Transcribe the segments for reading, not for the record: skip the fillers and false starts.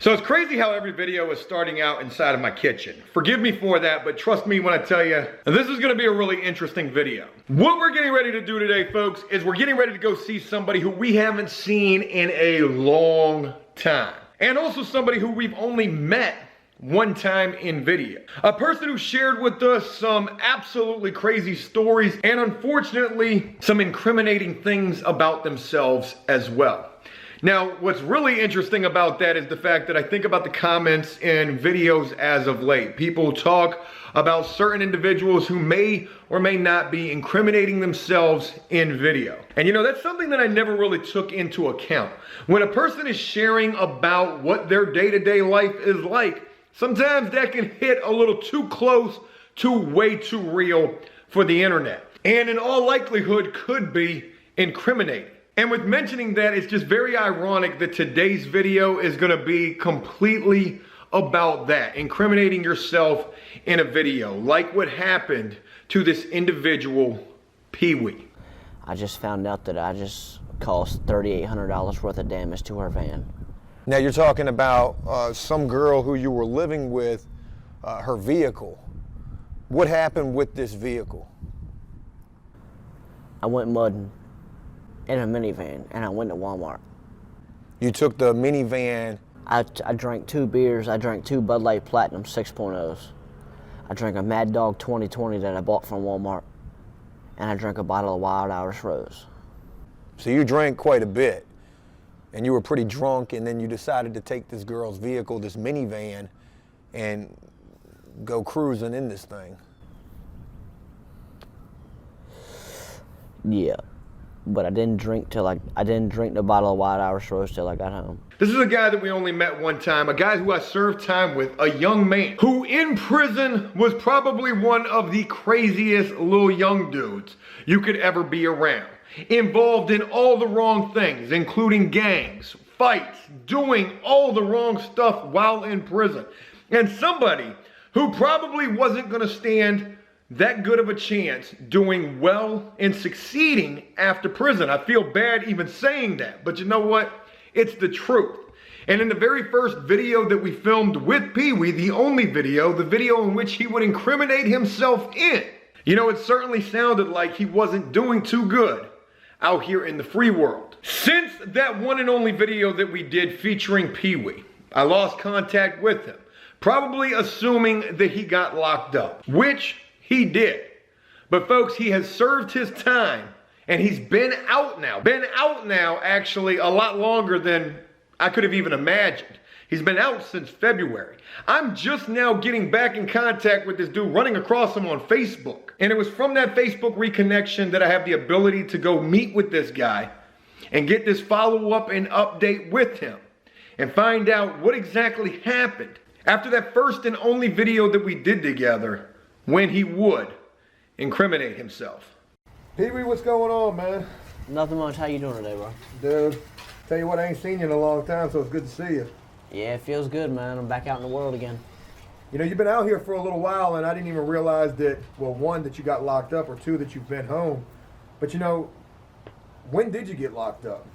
So it's crazy how every video is starting out inside of my kitchen. Forgive me for that, but trust me when I tell you, this is gonna be a really interesting video. What we're getting ready to do today, folks, is we're getting ready to go see somebody who we haven't seen in a long time. And also somebody who we've only met one time in video. A person who shared with us some absolutely crazy stories and unfortunately some incriminating things about themselves as well. Now, what's really interesting about that is the fact that I think about the comments in videos as of late. People talk about certain individuals who may or may not be incriminating themselves in video. And you know, that's something that I never really took into account. When a person is sharing about what their day-to-day life is like, sometimes that can hit a little too close to way too real for the internet. And in all likelihood could be incriminating. And with mentioning that, it's just very ironic that today's video is gonna be completely about that, incriminating yourself in a video, like what happened to this individual, Peewee. I just found out that I just caused $3,800 worth of damage to her van. Now you're talking about some girl who you were living with, her vehicle. What happened with this vehicle? I went mudding in a minivan, and I went to Walmart. You took the minivan. I drank 2 beers. I drank 2 Bud Light Platinum 6.0s. I drank a Mad Dog 2020 that I bought from Walmart, and I drank a bottle of Wild Irish Rose. So you drank quite a bit, and you were pretty drunk, and then you decided to take this girl's vehicle, this minivan, and go cruising in this thing. Yeah. But I didn't drink the bottle of Wild Irish Rose till I got home. This is a guy that we only met one time, a guy who I served time with, a young man who in prison was probably one of the craziest little young dudes you could ever be around. Involved in all the wrong things, including gangs, fights, doing all the wrong stuff while in prison. And somebody who probably wasn't gonna stand that good of a chance doing well and succeeding after prison. I feel bad even saying that, but you know what? It's the truth. And in the very first video that we filmed with Peewee, the only video, the video in which he would incriminate himself in, you know, it certainly sounded like he wasn't doing too good out here in the free world. Since that one and only video that we did featuring Peewee, I lost contact with him, probably assuming that he got locked up, which he did. But folks, he has served his time and he's been out now. Been out now actually a lot longer than I could have even imagined. He's been out since February. I'm just now getting back in contact with this dude, running across him on Facebook. And it was from that Facebook reconnection that I have the ability to go meet with this guy and get this follow-up and update with him and find out what exactly happened after that first and only video that we did together, when he would incriminate himself. Peewee, what's going on, man? Nothing much. How you doing today, bro? Dude, tell you what, I ain't seen you in a long time, so it's good to see you. Yeah, it feels good, man. I'm back out in the world again. You know, you've been out here for a little while, and I didn't even realize that, well, 1, that you got locked up, or 2, that you've been home. But you know, when did you get locked up?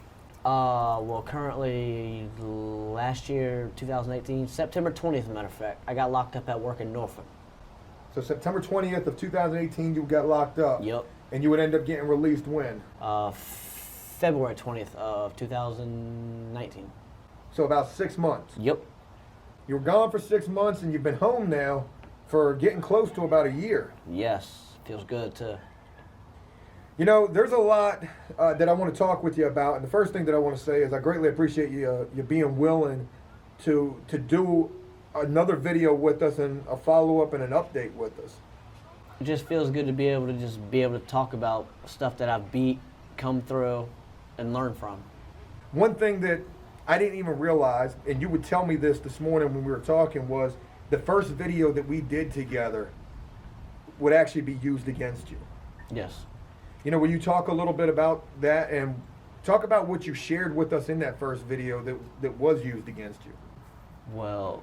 Well, currently, last year, 2018, September 20th, as a matter of fact, I got locked up at work in Norfolk. So September 20th of 2018, you got locked up. Yep. And you would end up getting released when? February 20th of 2019. So about 6 months. Yep. You were gone for 6 months, and you've been home now for getting close to about a year. Yes, feels good too. You know, there's a lot that I want to talk with you about, and the first thing that I want to say is I greatly appreciate you being willing to do another video with us and a follow-up and an update with us. It just feels good to be able to talk about stuff that I've come through, and learn from. One thing that I didn't even realize, and you would tell me this morning when we were talking, was the first video that we did together would actually be used against you. Yes. You know, will you talk a little bit about that and talk about what you shared with us in that first video that was used against you? Well,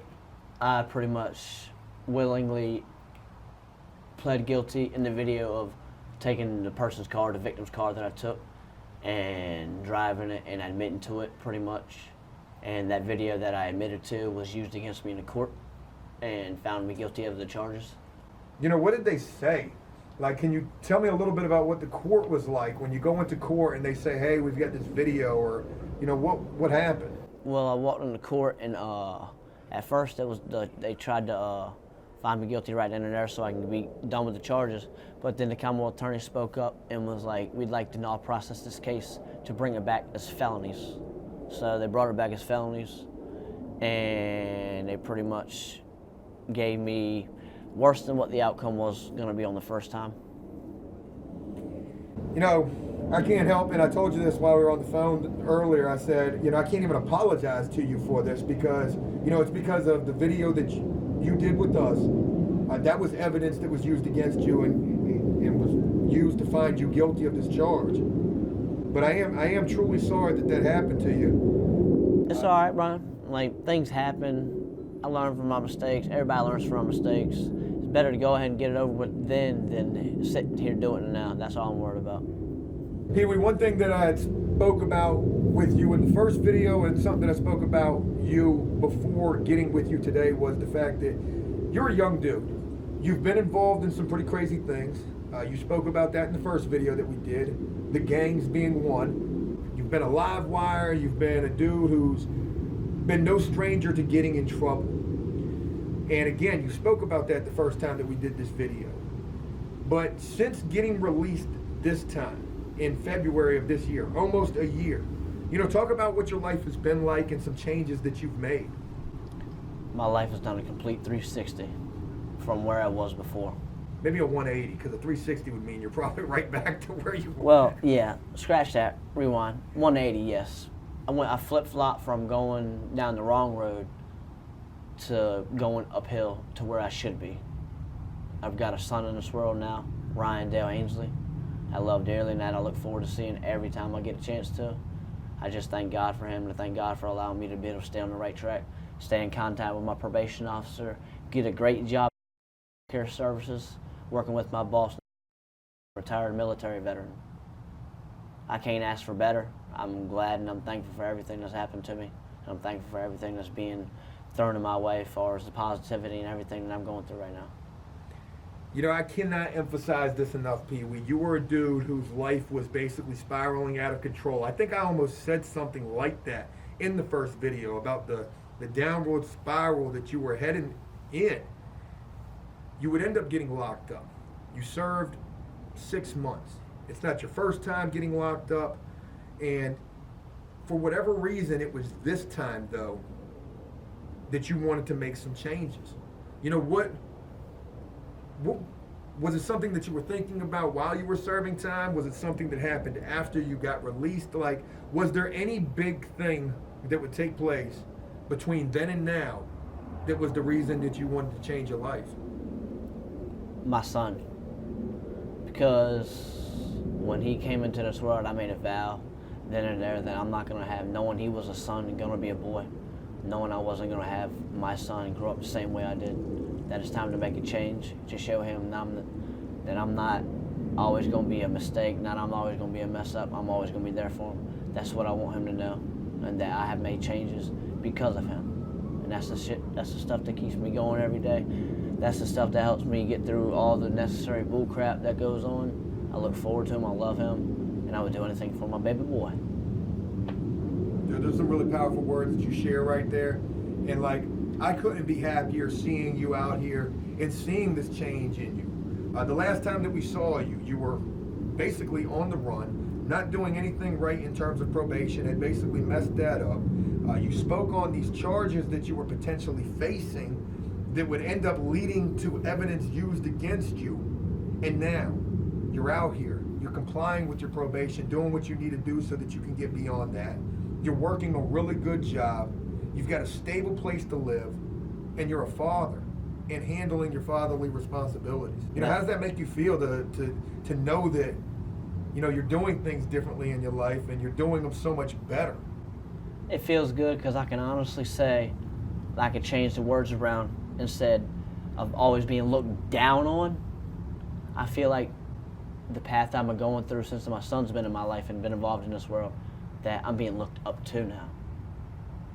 I pretty much willingly pled guilty in the video of taking the person's car, the victim's car that I took, and driving it and admitting to it pretty much. And that video that I admitted to was used against me in the court and found me guilty of the charges. You know, what did they say? Like, can you tell me a little bit about what the court was like when you go into court and they say, hey, we've got this video, or, you know, what happened? Well, I walked into court, and at first they tried to find me guilty right then and there so I can be done with the charges. But then the Commonwealth attorney spoke up and was like, we'd like to now process this case to bring it back as felonies. So they brought it back as felonies, and they pretty much gave me worse than what the outcome was going to be on the first time. You know, I can't help, and I told you this while we were on the phone earlier, I said, you know, I can't even apologize to you for this because, you know, it's because of the video that you did with us. That was evidence that was used against you and was used to find you guilty of this charge. But I am truly sorry that happened to you. It's all right, Brian. Like, things happen. I learn from my mistakes. Everybody learns from our mistakes. It's better to go ahead and get it over with then than sitting here doing it now. That's all I'm worried about. Peewee, one thing that I had spoke about with you in the first video and something that I spoke about you before getting with you today was the fact that you're a young dude. You've been involved in some pretty crazy things. You spoke about that in the first video that we did, the gangs being one. You've been a live wire. You've been a dude who's been no stranger to getting in trouble. And again, you spoke about that the first time that we did this video. But since getting released this time, in February of this year, almost a year, you know, talk about what your life has been like and some changes that you've made. My life has done a complete 360 from where I was before. Maybe a 180, because a 360 would mean you're probably right back to where you were. Well, yeah, scratch that, rewind. 180, yes. I flip-flopped from going down the wrong road to going uphill to where I should be. I've got a son in this world now, Ryan Dale Ainsley. I love dearly, and that I look forward to seeing every time I get a chance to. I just thank God for him, and I thank God for allowing me to be able to stay on the right track, stay in contact with my probation officer, get a great job care services, working with my boss, retired military veteran. I can't ask for better. I'm glad and I'm thankful for everything that's happened to me. And I'm thankful for everything that's being thrown in my way as far as the positivity and everything that I'm going through right now. You know, I cannot emphasize this enough, Peewee. You were a dude whose life was basically spiraling out of control. I think I almost said something like that in the first video about the downward spiral that you were heading in. You would end up getting locked up. You served 6 months. It's not your first time getting locked up. And for whatever reason, it was this time, though, that you wanted to make some changes. You know, what was it something that you were thinking about while you were serving time? Was it something that happened after you got released? Like, was there any big thing that would take place between then and now that was the reason that you wanted to change your life? My son. Because when he came into this world, I made a vow then and there that I'm not going to have, knowing he was a son and going to be a boy, knowing I wasn't going to have my son grow up the same way I did, that it's time to make a change, to show him that I'm not always going to be a mistake, not I'm always going to be a mess up, I'm always going to be there for him. That's what I want him to know, and that I have made changes because of him. And that's the stuff that keeps me going every day. That's the stuff that helps me get through all the necessary bull crap that goes on. I look forward to him, I love him, and I would do anything for my baby boy. Dude, there's some really powerful words that you share right there. And like, I couldn't be happier seeing you out here and seeing this change in you. The last time that we saw you, you were basically on the run, not doing anything right in terms of probation, had basically messed that up. You spoke on these charges that you were potentially facing that would end up leading to evidence used against you. And now, you're out here, you're complying with your probation, doing what you need to do so that you can get beyond that. You're working a really good job, you've got a stable place to live, and you're a father and handling your fatherly responsibilities. You know, how does that make you feel to know that, you know, you're doing things differently in your life and you're doing them so much better? It feels good because I can honestly say that I could change the words around. Instead of always being looked down on, I feel like the path I'm going through since my son's been in my life and been involved in this world, that I'm being looked up to now.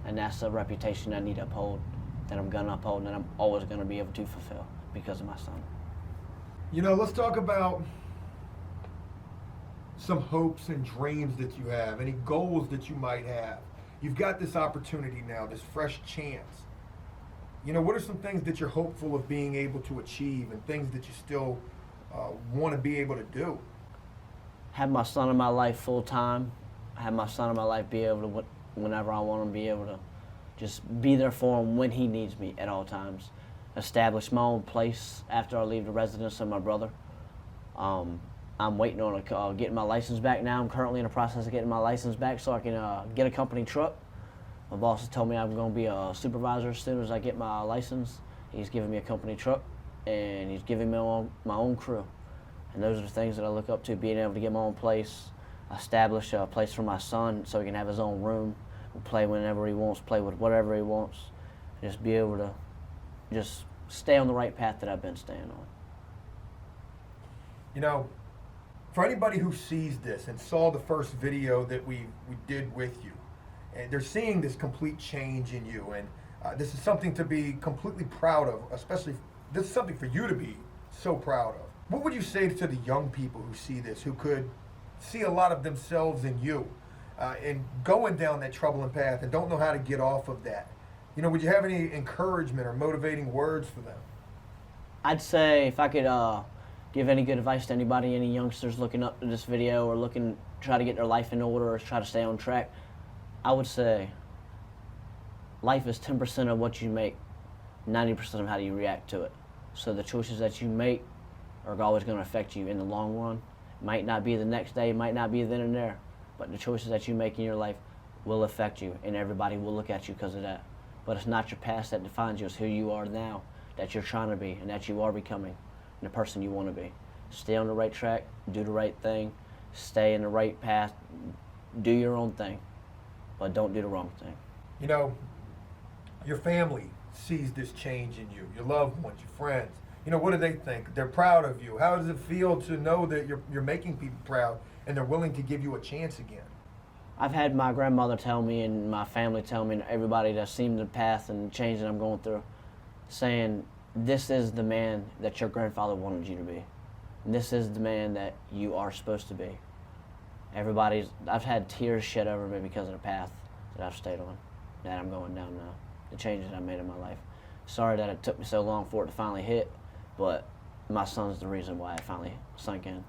And that's a reputation I need to uphold, that I'm gonna uphold, and that I'm always gonna be able to fulfill because of my son. You know, let's talk about some hopes and dreams that you have, any goals that you might have. You've got this opportunity now, this fresh chance. You know, what are some things that you're hopeful of being able to achieve, and things that you still want to be able to do? Have my son in my life full time. Have my son in my life be able to, whenever I want him, be able to just be there for him when he needs me at all times. Establish my own place after I leave the residence of my brother. I'm waiting on getting my license back now. I'm currently in the process of getting my license back so I can get a company truck. My boss has told me I'm going to be a supervisor as soon as I get my license. He's giving me a company truck, and he's giving me my own crew. And those are the things that I look up to, being able to get my own place, establish a place for my son so he can have his own room, play whenever he wants, play with whatever he wants, and just be able to just stay on the right path that I've been staying on. You know, for anybody who sees this and saw the first video that we did with you, and they're seeing this complete change in you, and this is something to be completely proud of, especially this is something for you to be so proud of. What would you say to the young people who see this, who could see a lot of themselves in you, and going down that troubling path and don't know how to get off of that? You know, would you have any encouragement or motivating words for them? I'd say if I could give any good advice to anybody, any youngsters looking up to this video or looking try to get their life in order or try to stay on track, I would say life is 10% of what you make, 90% of how you react to it. So the choices that you make are always going to affect you in the long run. Might not be the next day, might not be then and there, but the choices that you make in your life will affect you, and everybody will look at you because of that. But it's not your past that defines you, it's who you are now, that you're trying to be, and that you are becoming, and the person you want to be. Stay on the right track, do the right thing, stay in the right path, do your own thing, but don't do the wrong thing. You know, your family sees this change in you, your loved ones, your friends. You know, what do they think? They're proud of you. How does it feel to know that you're making people proud and they're willing to give you a chance again? I've had my grandmother tell me and my family tell me and everybody that's seen the path and change that I'm going through, saying, this is the man that your grandfather wanted you to be. This is the man that you are supposed to be. I've had tears shed over me because of the path that I've stayed on, that I'm going down now, the changes I made in my life. Sorry that it took me so long for it to finally hit, but my son's the reason why it finally sunk in.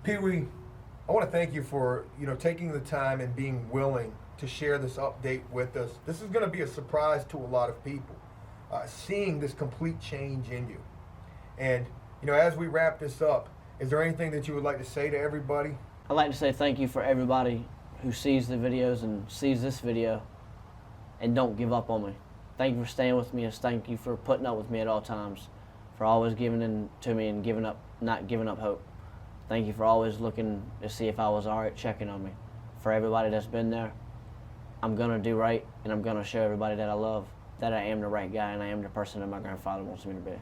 Peewee, I want to thank you for taking the time and being willing to share this update with us. This is going to be a surprise to a lot of people, seeing this complete change in you. And as we wrap this up, is there anything that you would like to say to everybody? I'd like to say thank you for everybody who sees the videos and sees this video and don't give up on me. Thank you for staying with me, and thank you for putting up with me at all times, for always giving in to me and not giving up hope. Thank you for always looking to see if I was all right, checking on me. For everybody that's been there, I'm going to do right, and I'm going to show everybody that I love that I am the right guy and I am the person that my grandfather wants me to be.